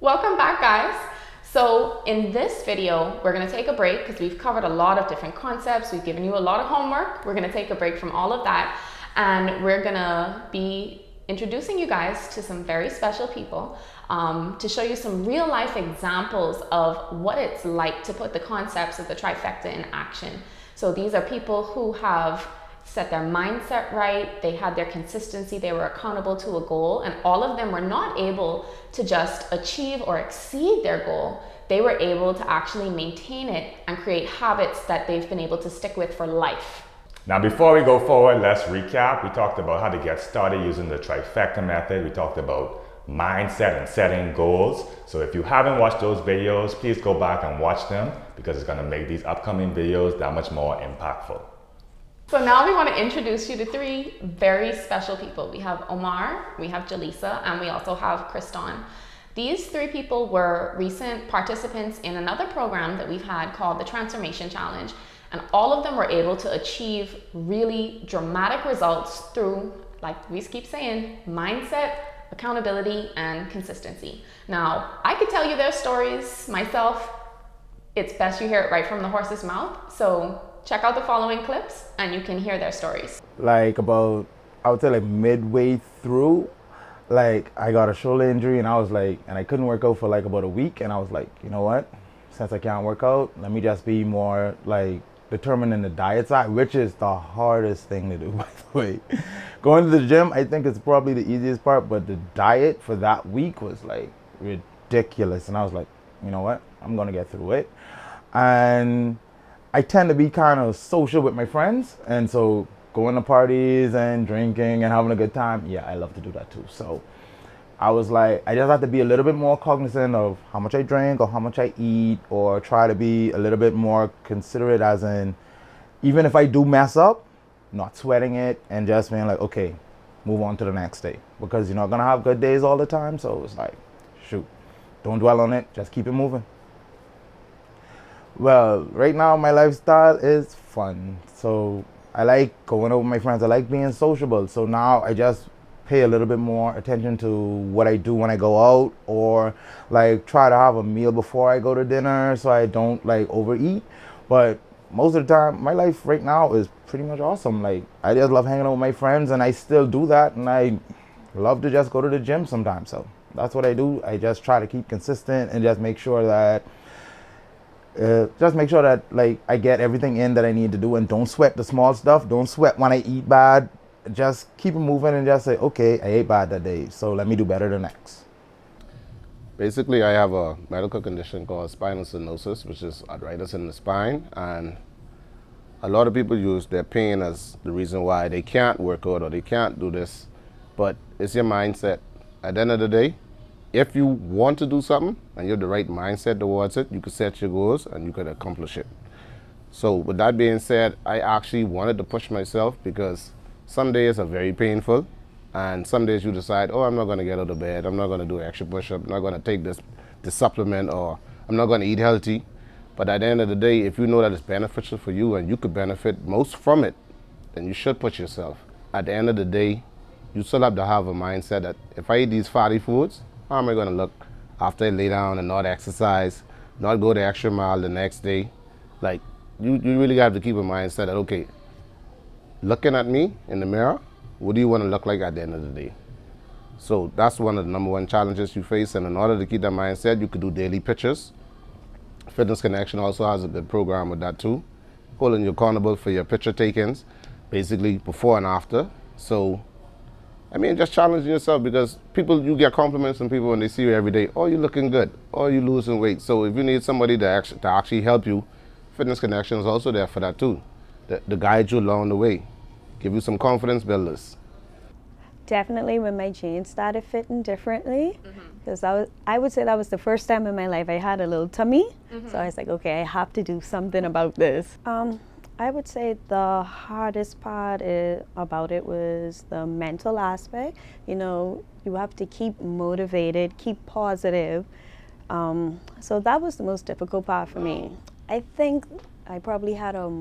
Welcome back, guys. So in this video, we're going to take a break because we've covered a lot of different concepts. We've given you a lot of homework. We're going to take a break from all of that, and we're going to be introducing you guys to some very special people to show you some real life examples of what it's like to put the concepts of the trifecta in action. So these are people who have set their mindset right, they had their consistency, they were accountable to a goal, and all of them were not able to just achieve or exceed their goal. They were able to actually maintain it and create habits that they've been able to stick with for life. Now, before we go forward, let's recap. We talked about how to get started using the trifecta method. We talked about mindset and setting goals. So if you haven't watched those videos, please go back and watch them because it's going to make these upcoming videos that much more impactful. So now we want to introduce you to three very special people. We have Omar, we have Jaleesa, and we also have Kriston. These three people were recent participants in another program that we've had called the Transformation Challenge. And all of them were able to achieve really dramatic results through, like we keep saying, mindset, accountability, and consistency. Now, I could tell you their stories myself. It's best you hear it right from the horse's mouth. So check out the following clips and you can hear their stories. Like about, I would say like midway through, like I got a shoulder injury and I couldn't work out for like about a week, and I was like, you know what, since I can't work out, let me just be more like determined in the diet side, which is the hardest thing to do, by the way. Going to the gym, I think it's probably the easiest part, but the diet for that week was like ridiculous, and I was like, you know what, I'm gonna get through it. And I tend to be kind of social with my friends, and so going to parties and drinking and having a good time, yeah, I love to do that too. So I was like, I just have to be a little bit more cognizant of how much I drink or how much I eat, or try to be a little bit more considerate, as in, even if I do mess up, not sweating it and just being like, okay, move on to the next day, because you're not gonna have good days all the time. So it's like, shoot, don't dwell on it, just keep it moving. Well, right now my lifestyle is fun. So I like going out with my friends. I like being sociable. So now I just pay a little bit more attention to what I do when I go out, or like try to have a meal before I go to dinner so I don't like overeat. But most of the time, my life right now is pretty much awesome. Like, I just love hanging out with my friends, and I still do that, and I love to just go to the gym sometimes. So that's what I do. I just try to keep consistent and just make sure that like I get everything in that I need to do, and don't sweat the small stuff. Don't sweat when I eat bad. Just keep it moving and just say, okay, I ate bad that day, so let me do better the next. Basically, I have a medical condition called spinal stenosis, which is arthritis in the spine, and a lot of people use their pain as the reason why they can't work out or they can't do this, but it's your mindset. At the end of the day, if you want to do something and you have the right mindset towards it, you can set your goals and you can accomplish it. So with that being said, I actually wanted to push myself, because some days are very painful, and some days you decide, oh, I'm not going to get out of bed, I'm not going to do an extra push-up, I'm not going to take this supplement, or I'm not going to eat healthy. But at the end of the day, if you know that it's beneficial for you and you could benefit most from it, then you should push yourself. At the end of the day, you still have to have a mindset that if I eat these fatty foods, how am I going to look after I lay down and not exercise, not go the extra mile the next day? Like, you really have to keep a mindset that, okay, looking at me in the mirror, what do you want to look like at the end of the day? So that's one of the #1 challenges you face, and in order to keep that mindset, you could do daily pictures. Fitness Connection also has a good program with that too, holding you accountable for your picture takings, basically before and after. So I mean, just challenging yourself, because you get compliments from people when they see you every day. Oh, you're looking good. Oh, you're losing weight. So if you need somebody to actually help you, Fitness Connection is also there for that too, to guide you along the way, give you some confidence builders. Definitely when my jeans started fitting differently, because I would say that was the first time in my life I had a little tummy. So I was like, okay, I have to do something about this. I would say the hardest part about it was the mental aspect. You know, you have to keep motivated, keep positive. So that was the most difficult part for me. I think I probably had a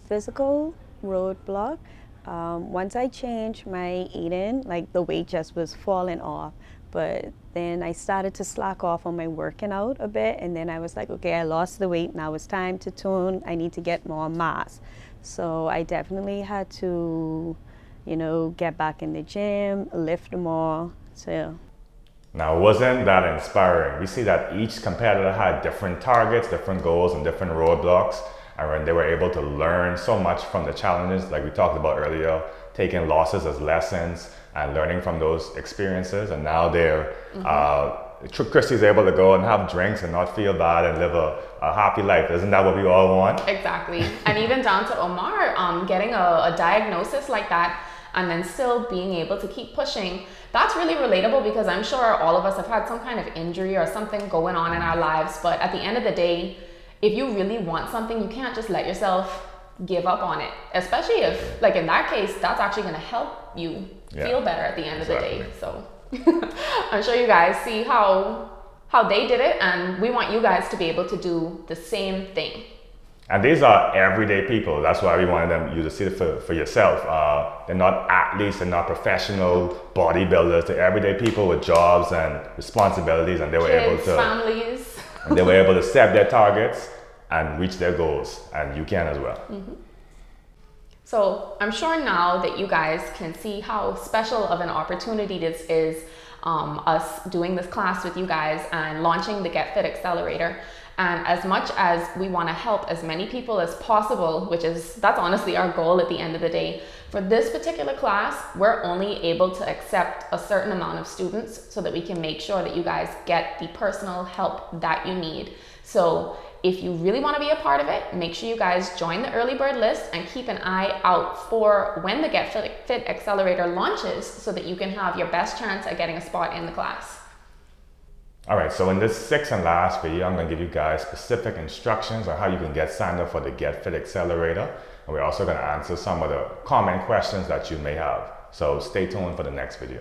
physical roadblock. Once I changed my eating, like the weight just was falling off. But then I started to slack off on my working out a bit, and then I was like, okay, I lost the weight, now it's time to tone, I need to get more mass. So I definitely had to, you know, get back in the gym, lift more. So. Now, wasn't that inspiring? We see that each competitor had different targets, different goals, and different roadblocks. And when they were able to learn so much from the challenges, like we talked about earlier, taking losses as lessons and learning from those experiences. And now they're, Christy's able to go and have drinks and not feel bad and live a happy life. Isn't that what we all want? Exactly. And even down to Omar, getting a diagnosis like that and then still being able to keep pushing. That's really relatable because I'm sure all of us have had some kind of injury or something going on in our lives. But at the end of the day, if you really want something, you can't just let yourself give up on it. Especially if, like in that case, that's actually going to help you feel better at the end of the day. So I'm sure you guys see how they did it, and we want you guys to be able to do the same thing. And these are everyday people. That's why we wanted you to see it for yourself. They're not athletes, they're not professional bodybuilders. They're everyday people with jobs and responsibilities, and they were able to families. And they were able to set their targets and reach their goals, and you can as well. So I'm sure now that you guys can see how special of an opportunity this is, us doing this class with you guys and launching the Get Fit Accelerator. And as much as we want to help as many people as possible, that's honestly our goal at the end of the day, for this particular class, we're only able to accept a certain amount of students so that we can make sure that you guys get the personal help that you need. So if you really want to be a part of it, make sure you guys join the early bird list and keep an eye out for when the Get Fit Accelerator launches so that you can have your best chance at getting a spot in the class. All right, so in this sixth and last video, I'm going to give you guys specific instructions on how you can get signed up for the Get Fit Accelerator. And we're also going to answer some of the common questions that you may have. So stay tuned for the next video.